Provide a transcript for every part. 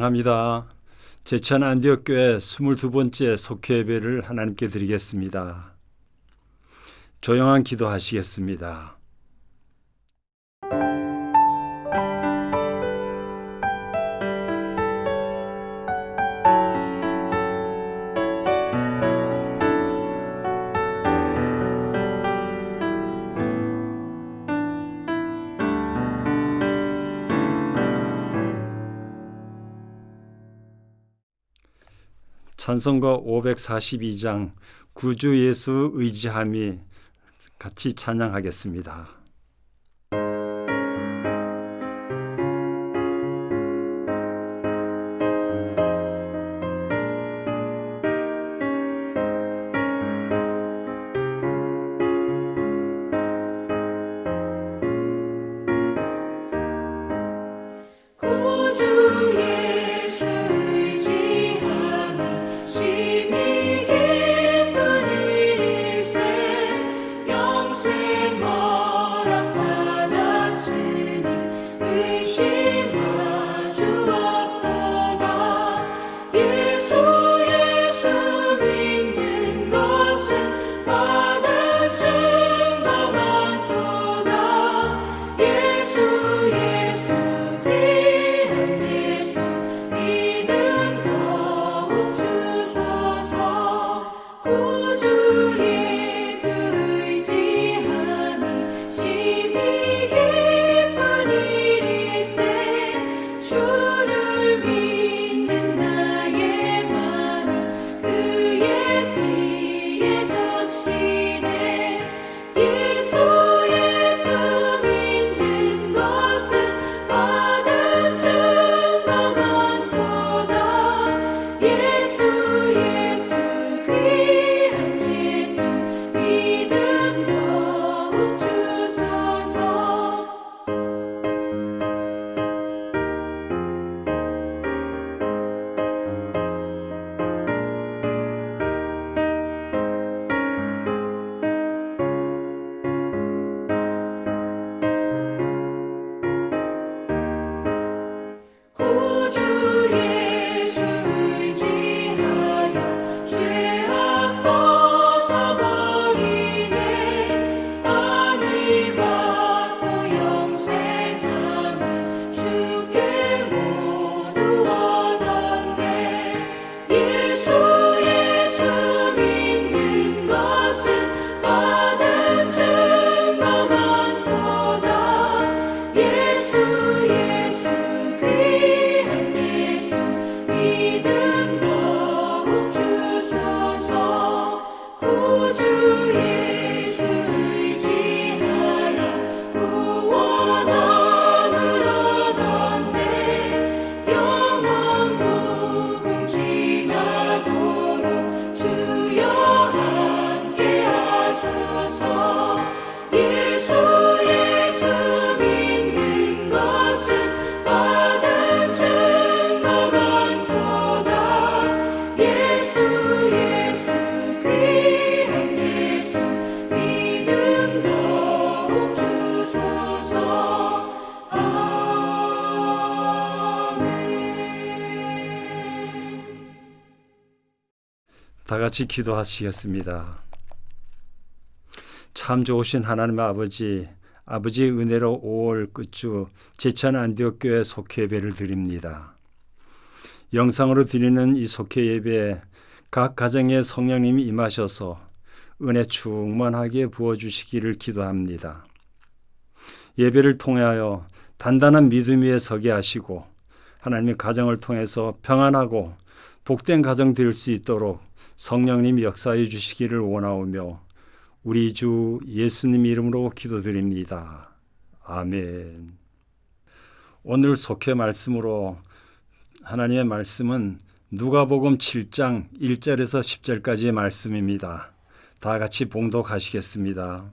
찬양합니다. 제천 안디옥교회 22번째 속회 예배를 하나님께 드리겠습니다. 조용한 기도하시겠습니다. 찬송가 542장 구주 예수 의지함이 같이 찬양하겠습니다. 다 같이 기도하시겠습니다. 참 좋으신 하나님 아버지의 은혜로 5월 끝주 제천 안디옥교회 속회 예배를 드립니다. 영상으로 드리는 이 속회 예배에 각 가정에 성령님이 임하셔서 은혜 충만하게 부어주시기를 기도합니다. 예배를 통하여 단단한 믿음 위에 서게 하시고 하나님의 가정을 통해서 평안하고 복된 가정 될 수 있도록 성령님 역사해 주시기를 원하오며 우리 주 예수님 이름으로 기도드립니다. 아멘. 오늘 속회 말씀으로 하나님의 말씀은 누가복음 7장 1절에서 10절까지의 말씀입니다. 다 같이 봉독하시겠습니다.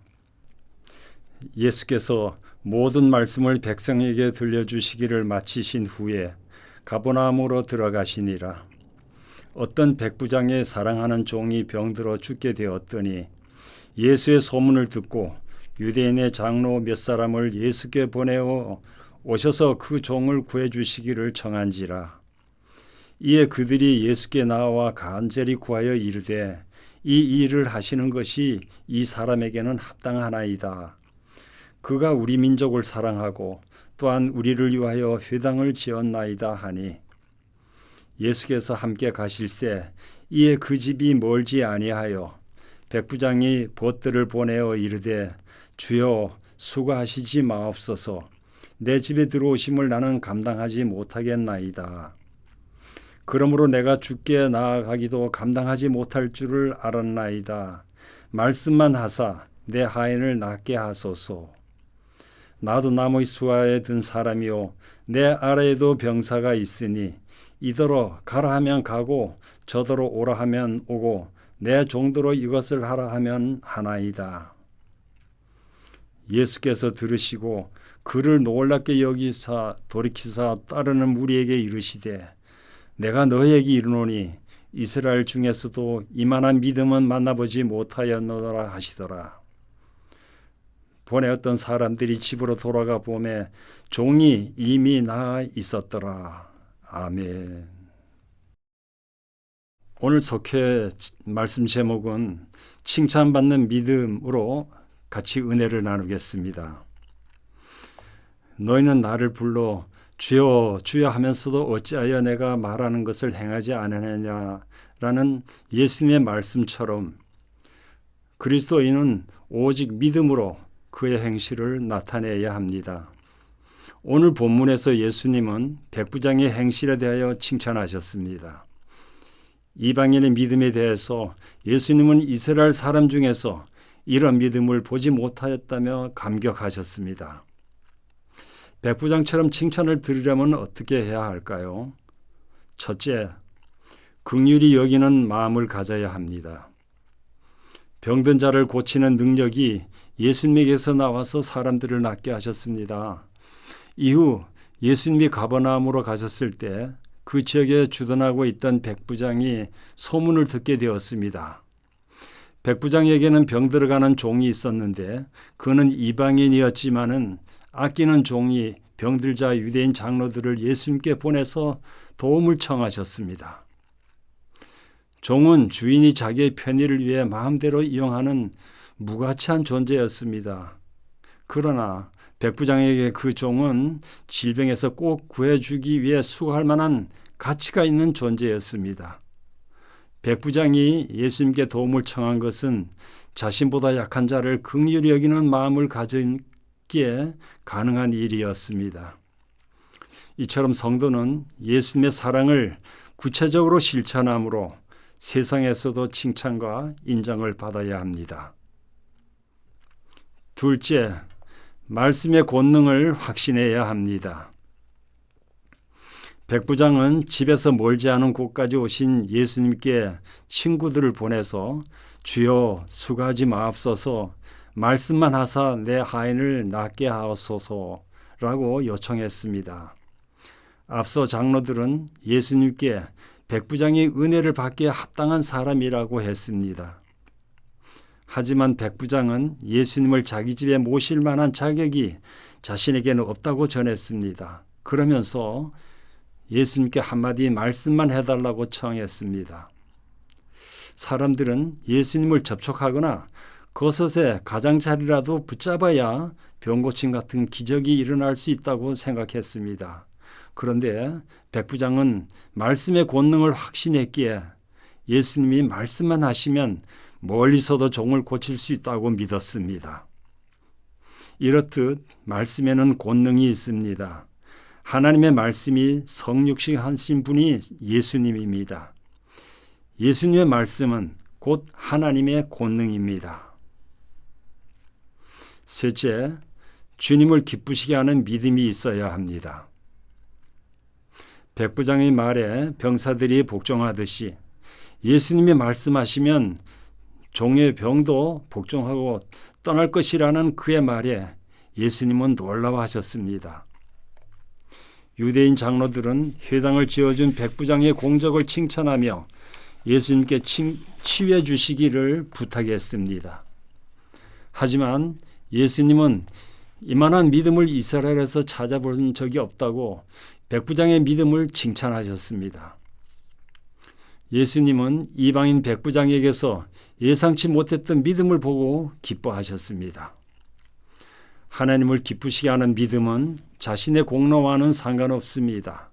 예수께서 모든 말씀을 백성에게 들려주시기를 마치신 후에 가버나움으로 들어가시니라. 어떤 백부장의 사랑하는 종이 병들어 죽게 되었더니 예수의 소문을 듣고 유대인의 장로 몇 사람을 예수께 보내어 오셔서 그 종을 구해주시기를 청한지라. 이에 그들이 예수께 나와 간절히 구하여 이르되 이 일을 하시는 것이 이 사람에게는 합당하나이다. 그가 우리 민족을 사랑하고 또한 우리를 위하여 회당을 지었나이다 하니 예수께서 함께 가실새 이에 그 집이 멀지 아니하여 백부장이 벗들을 보내어 이르되 주여 수고하시지 마옵소서. 내 집에 들어오심을 나는 감당하지 못하겠나이다. 그러므로 내가 주께 나아가기도 감당하지 못할 줄을 알았나이다. 말씀만 하사 내 하인을 낫게 하소서. 나도 나무의 수하에 든 사람이요 내 아래에도 병사가 있으니 이더러 가라 하면 가고 저더러 오라 하면 오고 내 종도로 이것을 하라 하면 하나이다. 예수께서 들으시고 그를 놀랍게 여기사 돌이키사 따르는 무리에게 이르시되 내가 너희에게 이르노니 이스라엘 중에서도 이만한 믿음은 만나보지 못하였노라 하시더라. 보내었던 사람들이 집으로 돌아가 보매 종이 이미 나아 있었더라. 아멘. 오늘 속해 말씀 제목은 칭찬받는 믿음으로 같이 은혜를 나누겠습니다. 너희는 나를 불러 주여 주여 하면서도 어찌하여 내가 말하는 것을 행하지 않으느냐라는 예수님의 말씀처럼 그리스도인은 오직 믿음으로 그의 행실을 나타내야 합니다. 오늘 본문에서 예수님은 백부장의 행실에 대하여 칭찬하셨습니다. 이방인의 믿음에 대해서 예수님은 이스라엘 사람 중에서 이런 믿음을 보지 못하였다며 감격하셨습니다. 백부장처럼 칭찬을 들으려면 어떻게 해야 할까요? 첫째, 긍휼히 여기는 마음을 가져야 합니다. 병든 자를 고치는 능력이 예수님에게서 나와서 사람들을 낫게 하셨습니다. 이후 예수님이 가버나움으로 가셨을 때 그 지역에 주둔하고 있던 백부장이 소문을 듣게 되었습니다. 백부장에게는 병들어가는 종이 있었는데 그는 이방인이었지만은 아끼는 종이 병들자 유대인 장로들을 예수님께 보내서 도움을 청하셨습니다. 종은 주인이 자기의 편의를 위해 마음대로 이용하는 무가치한 존재였습니다. 그러나 백부장에게 그 종은 질병에서 꼭 구해주기 위해 수고할 만한 가치가 있는 존재였습니다. 백부장이 예수님께 도움을 청한 것은 자신보다 약한 자를 긍휼히 여기는 마음을 가졌기에 가능한 일이었습니다. 이처럼 성도는 예수님의 사랑을 구체적으로 실천함으로 세상에서도 칭찬과 인정을 받아야 합니다. 둘째, 말씀의 권능을 확신해야 합니다. 백부장은 집에서 멀지 않은 곳까지 오신 예수님께 친구들을 보내서 주여 수고하지 마옵소서 말씀만 하사 내 하인을 낫게 하옵소서라고 요청했습니다. 앞서 장로들은 예수님께 백부장이 은혜를 받기에 합당한 사람이라고 했습니다. 하지만 백부장은 예수님을 자기 집에 모실 만한 자격이 자신에게는 없다고 전했습니다. 그러면서 예수님께 한마디 말씀만 해달라고 청했습니다. 사람들은 예수님을 접촉하거나 거섯에 가장자리라도 붙잡아야 병고침 같은 기적이 일어날 수 있다고 생각했습니다. 그런데 백부장은 말씀의 권능을 확신했기에 예수님이 말씀만 하시면 멀리서도 종을 고칠 수 있다고 믿었습니다. 이렇듯 말씀에는 권능이 있습니다. 하나님의 말씀이 성육신 하신 분이 예수님입니다. 예수님의 말씀은 곧 하나님의 권능입니다. 셋째, 주님을 기쁘시게 하는 믿음이 있어야 합니다. 백부장의 말에 병사들이 복종하듯이 예수님이 말씀하시면 종의 병도 복종하고 떠날 것이라는 그의 말에 예수님은 놀라워하셨습니다. 유대인 장로들은 회당을 지어준 백부장의 공적을 칭찬하며 예수님께 치유해 주시기를 부탁했습니다. 하지만 예수님은 이만한 믿음을 이스라엘에서 찾아본 적이 없다고 백부장의 믿음을 칭찬하셨습니다. 예수님은 이방인 백부장에게서 예상치 못했던 믿음을 보고 기뻐하셨습니다. 하나님을 기쁘시게 하는 믿음은 자신의 공로와는 상관없습니다.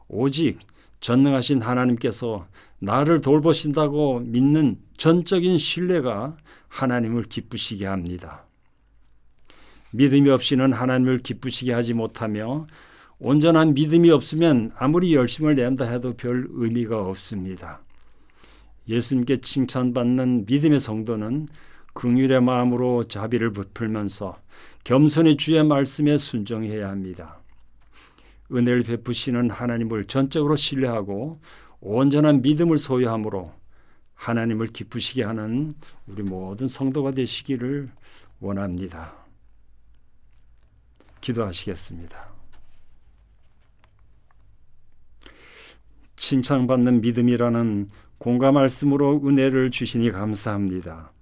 오직 전능하신 하나님께서 나를 돌보신다고 믿는 전적인 신뢰가 하나님을 기쁘시게 합니다. 믿음이 없이는 하나님을 기쁘시게 하지 못하며 온전한 믿음이 없으면 아무리 열심을 낸다 해도 별 의미가 없습니다. 예수님께 칭찬받는 믿음의 성도는 긍휼의 마음으로 자비를 베풀면서 겸손히 주의 말씀에 순종해야 합니다. 은혜를 베푸시는 하나님을 전적으로 신뢰하고 온전한 믿음을 소유함으로 하나님을 기쁘시게 하는 우리 모든 성도가 되시기를 원합니다. 기도하시겠습니다. 칭찬받는 믿음이라는 공감 말씀으로 은혜를 주시니 감사합니다.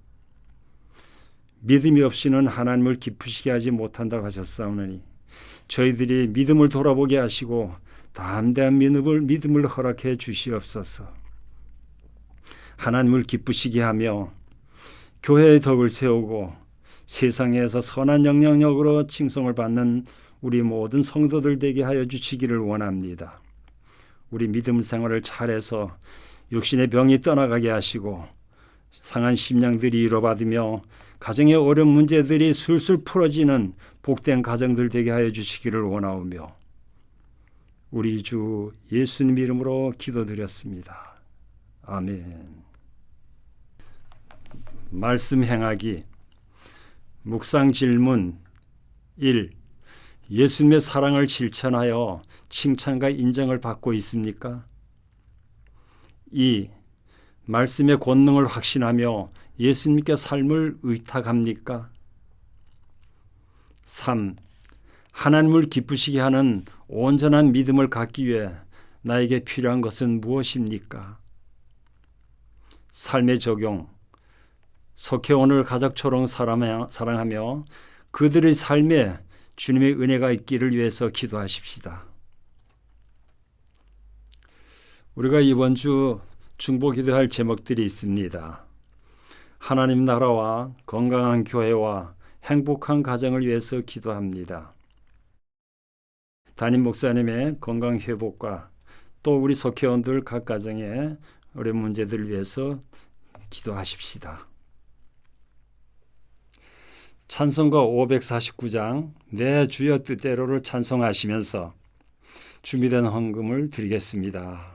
믿음이 없이는 하나님을 기쁘시게 하지 못한다고 하셨사오니 저희들이 믿음을 돌아보게 하시고 담대한 믿음을 허락해 주시옵소서. 하나님을 기쁘시게 하며 교회의 덕을 세우고 세상에서 선한 영향력으로 칭송을 받는 우리 모든 성도들 되게 하여 주시기를 원합니다. 우리 믿음 생활을 잘해서 육신의 병이 떠나가게 하시고 상한 심령들이 위로받으며 가정의 어려운 문제들이 술술 풀어지는 복된 가정들 되게 하여 주시기를 원하오며 우리 주 예수님 이름으로 기도드렸습니다. 아멘. 말씀 행하기. 묵상 질문 1. 예수님의 사랑을 실천하여 칭찬과 인정을 받고 있습니까? 2. 말씀의 권능을 확신하며 예수님께 삶을 의탁합니까? 3. 하나님을 기쁘시게 하는 온전한 믿음을 갖기 위해 나에게 필요한 것은 무엇입니까? 삶의 적용. 석회원을 가족처럼 사랑하며 그들의 삶에 주님의 은혜가 있기를 위해서 기도하십시다. 우리가 이번 주 중보 기도할 제목들이 있습니다. 하나님 나라와 건강한 교회와 행복한 가정을 위해서 기도합니다. 담임 목사님의 건강 회복과 또 우리 석회원들 각 가정의 어려운 문제들을 위해서 기도하십시다. 찬송가 549장 내 주여 뜻대로를 찬송하시면서 준비된 헌금을 드리겠습니다.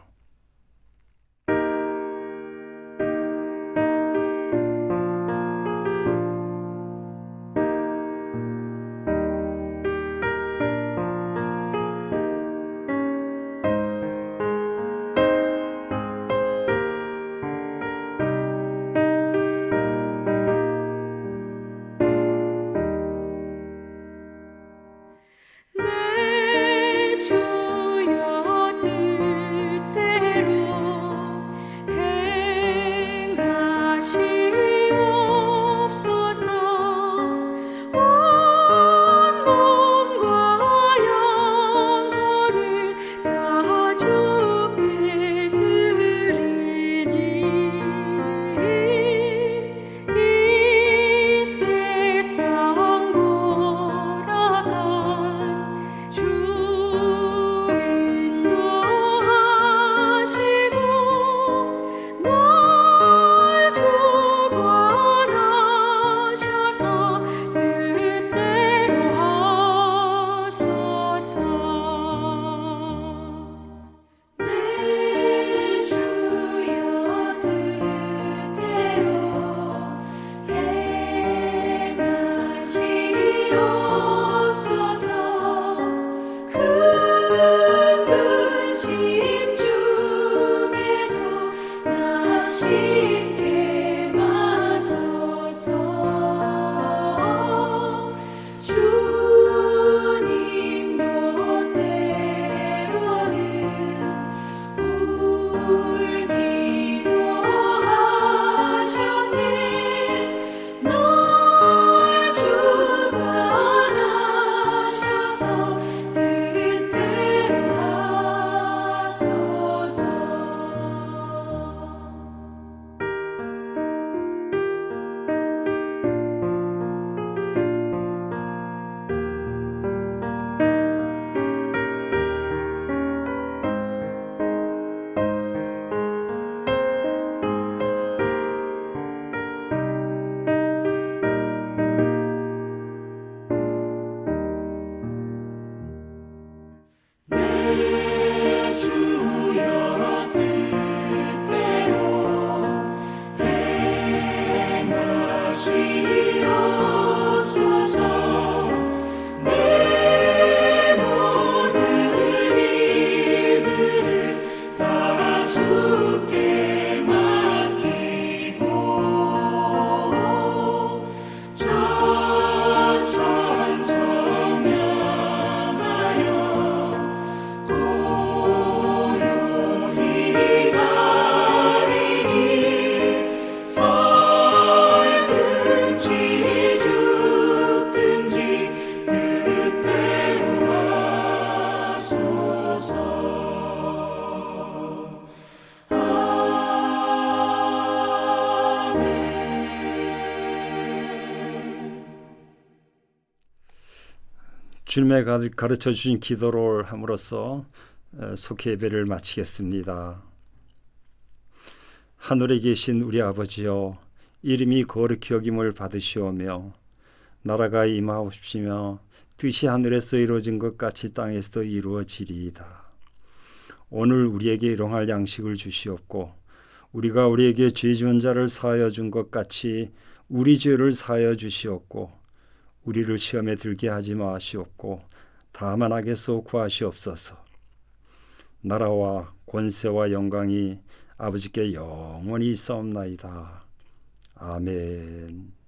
주님의 가르쳐 주신 기도를 함으로써 속히 예배를 마치겠습니다. 하늘에 계신 우리 아버지여, 이름이 거룩히 여김을 받으시오며 나라가 임하옵시며 뜻이 하늘에서 이루어진 것 같이 땅에서도 이루어지리이다. 오늘 우리에게 일용할 양식을 주시옵고 우리가 우리에게 죄 지은 자를 사하여 준 것 같이 우리 죄를 사하여 주시옵고 우리를 시험에 들게 하지 마시옵고 다만 악에서 구하시옵소서. 나라와 권세와 영광이 아버지께 영원히 있사옵나이다. 아멘.